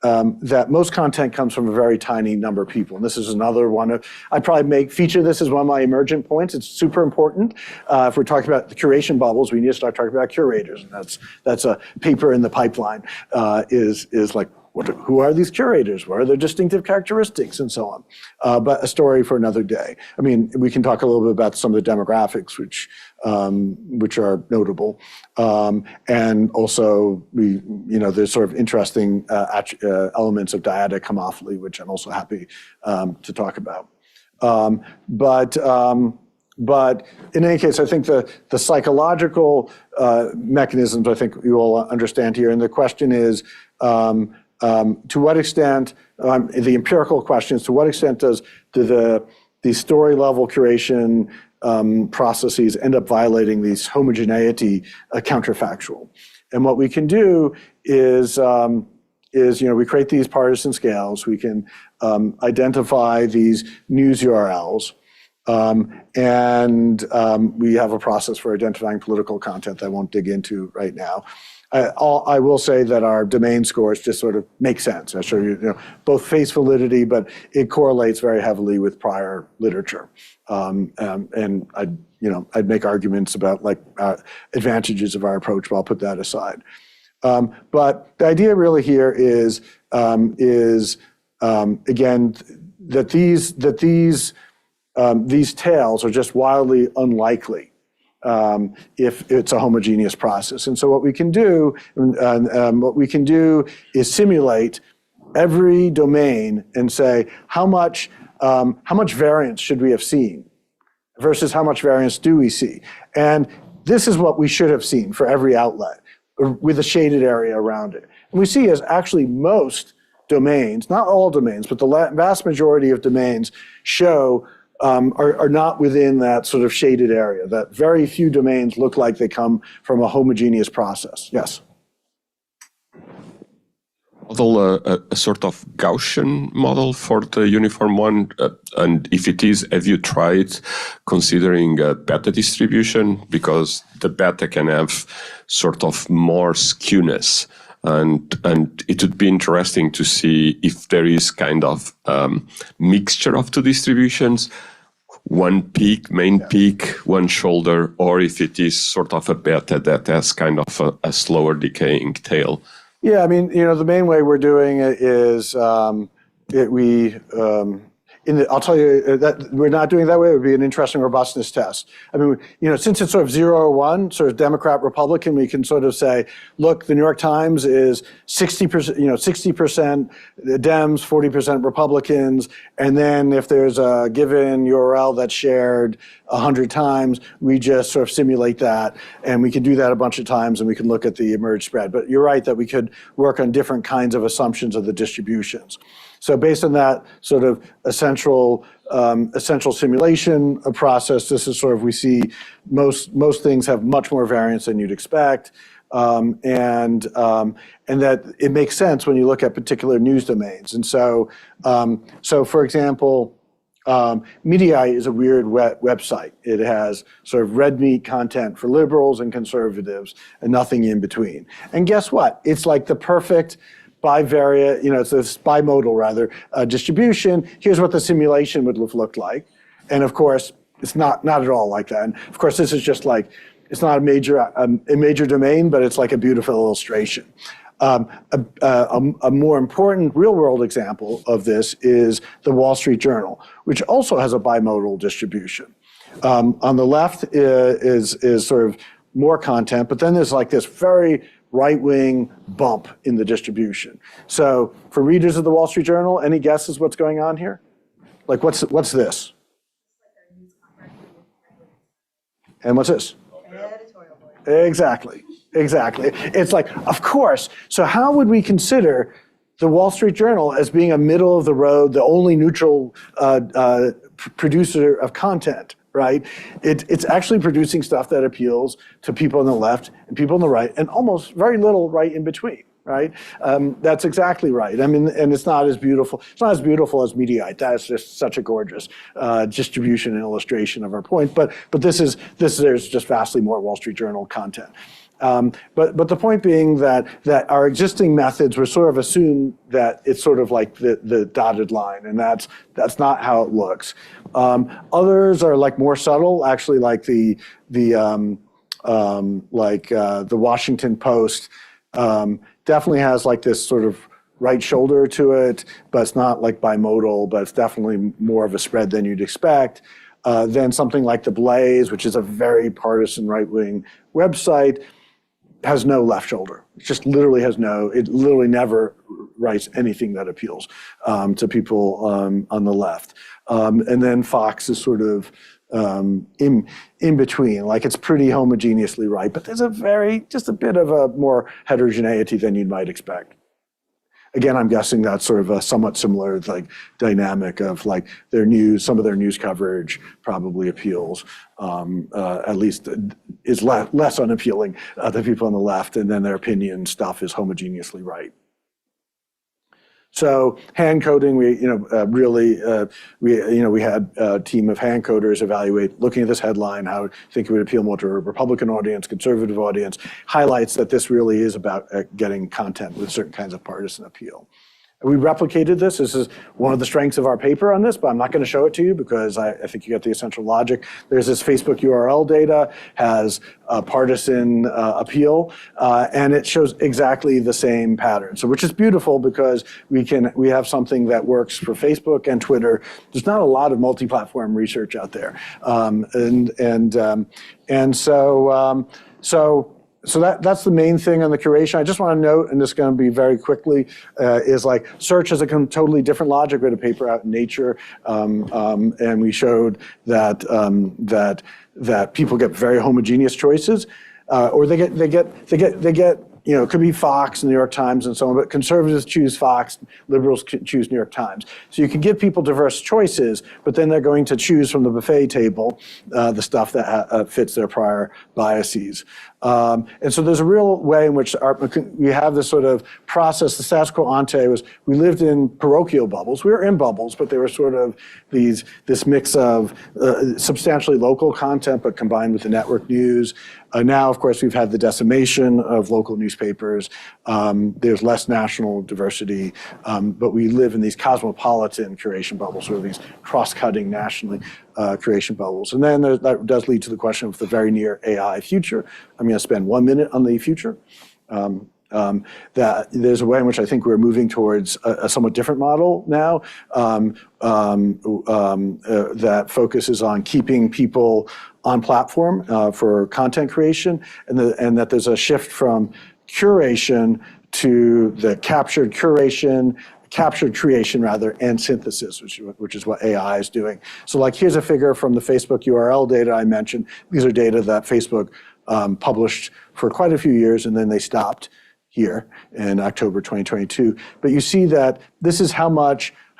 that most content comes from a very tiny number of people. And this is another one of, I'd probably feature this as one of my emergent points. It's super important. If we're talking about the curation bubbles, we need to start talking about curators. And that's a paper in the pipeline, is like, who are these curators? What are their distinctive characteristics and so on? But a story for another day. I mean, we can talk a little bit about some of the demographics, which are notable. And also, there's sort of interesting elements of dyadic homophily, which I'm also happy to talk about. But in any case, I think the psychological mechanisms, I think you all understand here. And the question is, to what extent, the empirical questions, to what extent do the story level curation processes end up violating these homogeneity counterfactual? And what we can do is we create these partisan scales. We can identify these news URLs. And we have a process for identifying political content that I won't dig into right now. I will say that our domain scores just sort of make sense. I show you, both face validity, but it correlates very heavily with prior literature. And I'd make arguments about advantages of our approach, but I'll put that aside. But the idea really here is again that these tails are just wildly unlikely if it's a homogeneous process. And so what we can do, is simulate every domain and say how much variance should we have seen versus how much variance do we see. And this is what we should have seen for every outlet with a shaded area around it. And we see is actually most domains, not all domains, but the vast majority of domains show are not within that sort of shaded area, that very few domains look like they come from a homogeneous process. Yes? Model a sort of Gaussian model for the uniform one? And if it is, have you tried considering a beta distribution? Because the beta can have sort of more skewness. And it would be interesting to see if there is kind of mixture of two distributions, one peak, main peak, one shoulder, or if it is sort of a beta that has kind of a slower decaying tail. Yeah, I mean, the main way we're doing it is I'll tell you that we're not doing it that way. It would be an interesting robustness test. I mean, since it's sort of 0 or 1, sort of Democrat, Republican, we can sort of say, look, the New York Times is 60%, 60% Dems, 40% Republicans, and then if there's a given URL that's shared 100 times, we just sort of simulate that, and we can do that a bunch of times, and we can look at the emerged spread. But you're right that we could work on different kinds of assumptions of the distributions. So based on that sort of essential simulation process, this is sort of, we see most things have much more variance than you'd expect, and that it makes sense when you look at particular news domains. And so for example, Mediaite is a weird website. It has sort of red meat content for liberals and conservatives and nothing in between. And guess what? It's like the perfect bivariate, it's this bimodal rather, distribution. Here's what the simulation would have looked like. And of course, it's not at all like that. And of course, this is just like, it's not a major domain, but it's like a beautiful illustration. A more important real world example of this is the Wall Street Journal, which also has a bimodal distribution. On the left is sort of more content, but then there's like this very right-wing bump in the distribution. So for readers of the Wall Street Journal, any guesses what's going on here? Like what's this? And what's this? Editorial board. Exactly. It's like, of course. So how would we consider the Wall Street Journal as being a middle of the road, the only neutral producer of content? Right? It's actually producing stuff that appeals to people on the left and people on the right, and almost very little right in between. Right? That's exactly right. I mean, and it's not as beautiful. It's not as beautiful as Mediaite. That's just such a gorgeous distribution and illustration of our point. But there's just vastly more Wall Street Journal content. But the point being that our existing methods were sort of assume that it's sort of like the dotted line, and that's not how it looks. Others are like more subtle, actually, like the Washington Post definitely has like this sort of right shoulder to it, but it's not like bimodal, but it's definitely more of a spread than you'd expect. Then something like the Blaze, which is a very partisan right-wing website, has no left shoulder. It just literally it literally never writes anything that appeals to people on the left. And then Fox is sort of in between, like it's pretty homogeneously right, but there's just a bit of a more heterogeneity than you might expect. Again, I'm guessing that's sort of a somewhat similar like dynamic of like some of their news coverage probably appeals, at least is less unappealing to people on the left, and then their opinion stuff is homogeneously right. So hand coding, we had a team of hand coders evaluate, looking at this headline, how I think it would appeal more to a Republican audience, conservative audience, highlights that this really is about getting content with certain kinds of partisan appeal. We replicated this. This is one of the strengths of our paper on this, but I'm not going to show it to you because I think you get the essential logic. There's this Facebook URL data, has partisan appeal, and it shows exactly the same pattern. So, which is beautiful because we have something that works for Facebook and Twitter. There's not a lot of multi-platform research out there, So that's the main thing on the curation. I just want to note, and this is going to be very quickly, is like search has a totally different logic. We had a paper out in Nature, and we showed that people get very homogeneous choices, or they get it could be Fox, New York Times, and so on, but conservatives choose Fox, liberals choose New York Times. So you can give people diverse choices, but then they're going to choose from the buffet table the stuff that fits their prior biases. And so there's a real way in which we have this sort of process. The status quo ante was we lived in parochial bubbles. We were in bubbles, but they were sort of this mix of substantially local content, but combined with the network news. Now, of course, we've had the decimation of local newspapers. There's less national diversity, but we live in these cosmopolitan curation bubbles, sort of these cross-cutting nationally curation bubbles. And then that does lead to the question of the very near AI future. I'm going to spend 1 minute on the future. That there's a way in which I think we're moving towards a somewhat different model now that focuses on keeping people on platform for content creation, and that there's a shift from curation to the captured creation, and synthesis, which is what AI is doing. So like, here's a figure from the Facebook URL data I mentioned. These are data that Facebook published for quite a few years, and then they stopped here in October 2022. But you see that this is how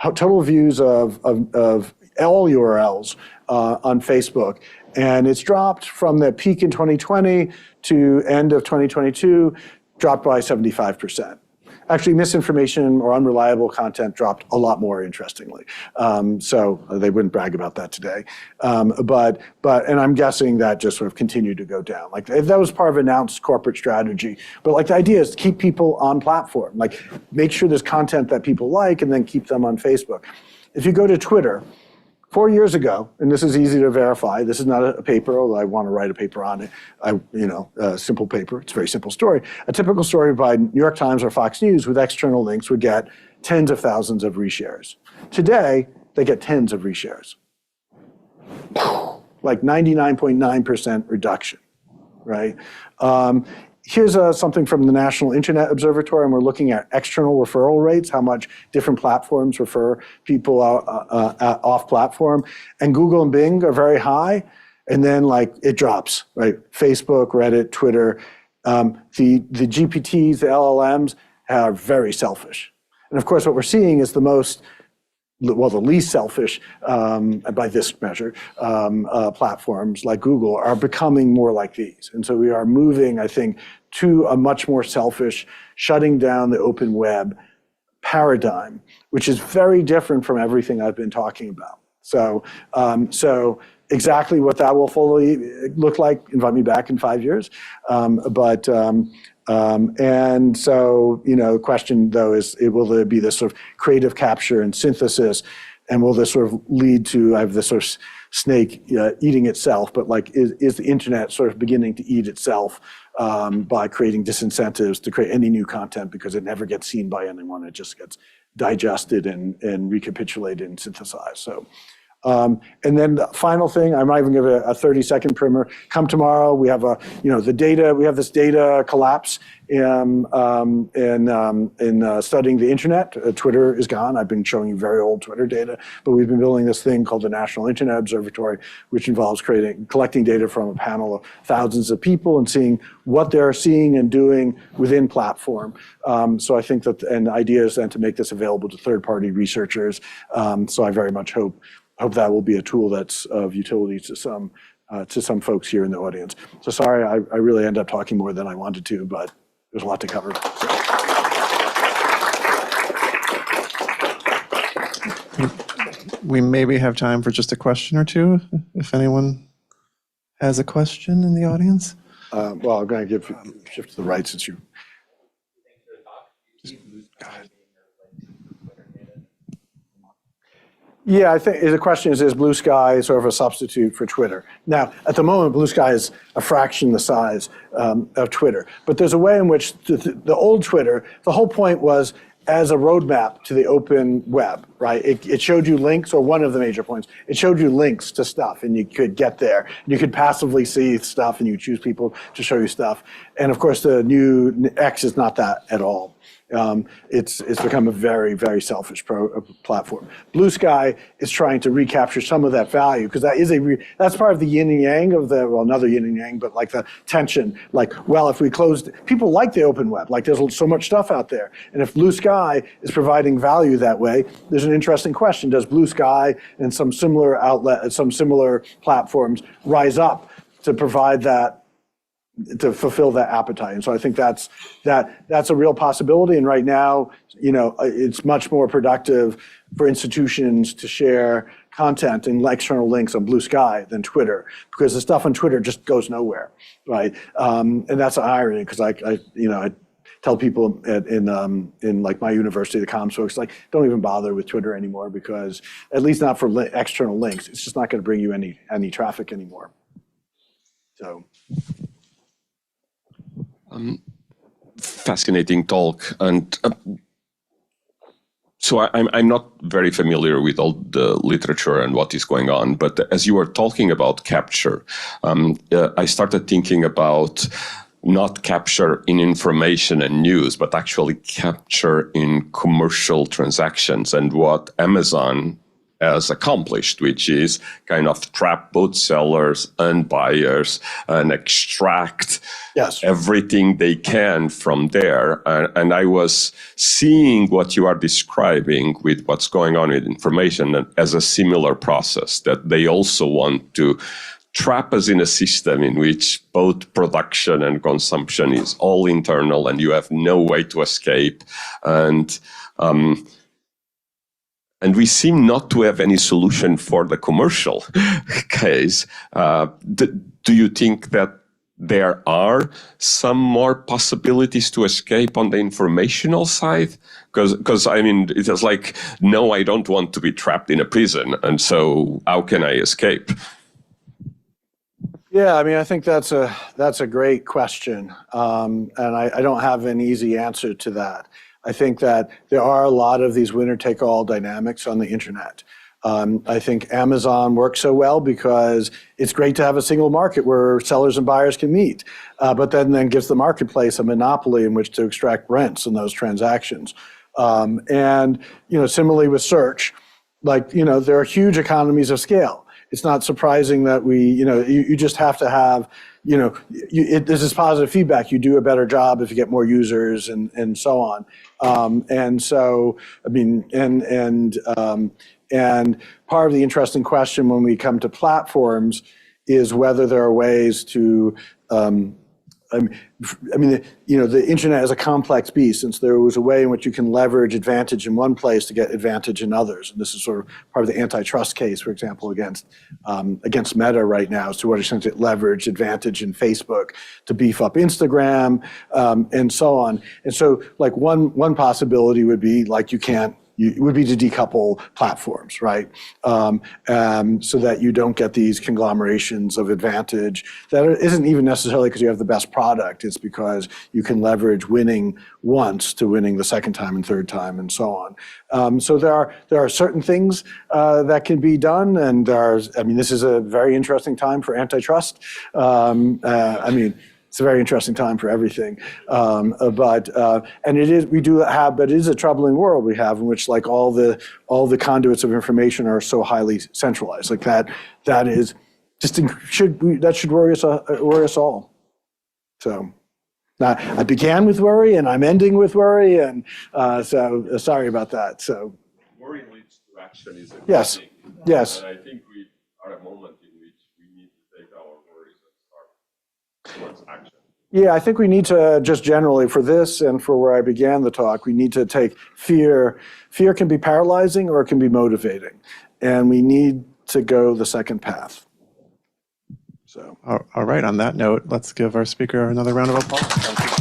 total views of all URLs on Facebook. And it's dropped from the peak in 2020 to end of 2022, dropped by 75%. Actually, misinformation or unreliable content dropped a lot more, interestingly. So they wouldn't brag about that today. But I'm guessing that just sort of continued to go down. Like, that was part of announced corporate strategy. But like, the idea is to keep people on platform. Like, make sure there's content that people like, and then keep them on Facebook. If you go to Twitter, 4 years ago, and this is easy to verify, this is not a paper, although I want to write a paper on it, a simple paper, it's a very simple story. A typical story by New York Times or Fox News with external links would get tens of thousands of reshares. Today, they get tens of reshares. Like 99.9% reduction, right? Here's something from the National Internet Observatory, and we're looking at external referral rates, how much different platforms refer people off platform. And Google and Bing are very high, and then like it drops, right? Facebook, Reddit, Twitter. The GPTs, the LLMs are very selfish. And of course, what we're seeing is the least selfish, by this measure, platforms like Google are becoming more like these. And so we are moving, I think, to a much more selfish, shutting down the open web paradigm, which is very different from everything I've been talking about. So exactly what that will fully look like, invite me back in 5 years. And so, the question though is, will there be this sort of creative capture and synthesis, and will this sort of lead to, I have this sort of snake eating itself, but like, is the internet sort of beginning to eat itself by creating disincentives to create any new content, because it never gets seen by anyone, it just gets digested and recapitulated and synthesized. So. And then the final thing, I might even give a 30-second primer. Come tomorrow, we have the data. We have this data collapse in studying the internet. Twitter is gone. I've been showing you very old Twitter data, but we've been building this thing called the National Internet Observatory, which involves collecting data from a panel of thousands of people and seeing what they're seeing and doing within platform. So I think that, and the idea is then to make this available to third-party researchers. So I very much hope that will be a tool that's of utility to some folks here in the audience. So sorry, I really end up talking more than I wanted to, but there's a lot to cover. We maybe have time for just a question or two, if anyone has a question in the audience. Well, I'm going to shift to the right since you. Yeah, I think the question is Blue Sky sort of a substitute for Twitter? Now, at the moment, Blue Sky is a fraction the size of Twitter. But there's a way in which the old Twitter, the whole point was as a roadmap to the open web, right? It showed you links, or one of the major points. It showed you links to stuff, and you could get there. You could passively see stuff, and you choose people to show you stuff. And of course, the new X is not that at all. It's become a very, very selfish platform. Blue Sky is trying to recapture some of that value, because that's part of the yin and yang of another yin and yang, but like the tension. Like, well, if we closed, people like the open web. Like, there's so much stuff out there, and if Blue Sky is providing value that way, there's an interesting question: does Blue Sky and some similar platforms rise up to provide that? To fulfill that appetite. And so I think that's a real possibility. And right now, it's much more productive for institutions to share content and external links on Blue Sky than Twitter, because the stuff on Twitter just goes nowhere, right? And that's an irony, because I tell people in like my university, the comms folks, like, don't even bother with Twitter anymore, because at least not for external links, it's just not going to bring you any traffic anymore. So. fascinating talk. And so I'm not very familiar with all the literature and what is going on, but as you were talking about capture, I started thinking about not capture in information and news, but actually capture in commercial transactions and what Amazon has accomplished, which is kind of trap both sellers and buyers and extract everything they can from there. And I was seeing what you are describing with what's going on with information as a similar process, that they also want to trap us in a system in which both production and consumption is all internal and you have no way to escape. And we seem not to have any solution for the commercial case. Do you think that there are some more possibilities to escape on the informational side? Because I mean, it is like, no, I don't want to be trapped in a prison. And so how can I escape? Yeah, I mean, I think that's a great question, and I don't have an easy answer to that. I think that there are a lot of these winner-take-all dynamics on the internet. I think Amazon works so well because it's great to have a single market where sellers and buyers can meet, but then gives the marketplace a monopoly in which to extract rents in those transactions. And similarly with search, there are huge economies of scale. It's not surprising that you just have to have, this is positive feedback. You do a better job if you get more users and so on. And so, I mean, and part of the interesting question when we come to platforms is whether there are ways to, the internet is a complex beast, since there was a way in which you can leverage advantage in one place to get advantage in others. And this is sort of part of the antitrust case, for example, against Meta right now, as to what extent it leveraged advantage in Facebook to beef up Instagram, and so on. And so one possibility would be would be to decouple platforms, right? So that you don't get these conglomerations of advantage that isn't even necessarily because you have the best product. It's because you can leverage winning once to winning the second time and third time and so on. So there are certain things that can be done, and this is a very interesting time for antitrust. It's a very interesting time for everything, and it is a troubling world we have in which all the conduits of information are so highly centralized. That should worry us all. So now I began with worry and I'm ending with worry, and so sorry about that. So worry leads to action, is it? Yes. And I think we are at a moment in which we need to take our worries and start towards action. Yeah, I think we need to just generally, for this and for where I began the talk, we need to take fear. Fear can be paralyzing or it can be motivating, and we need to go the second path. So. All right, on that note, let's give our speaker another round of applause.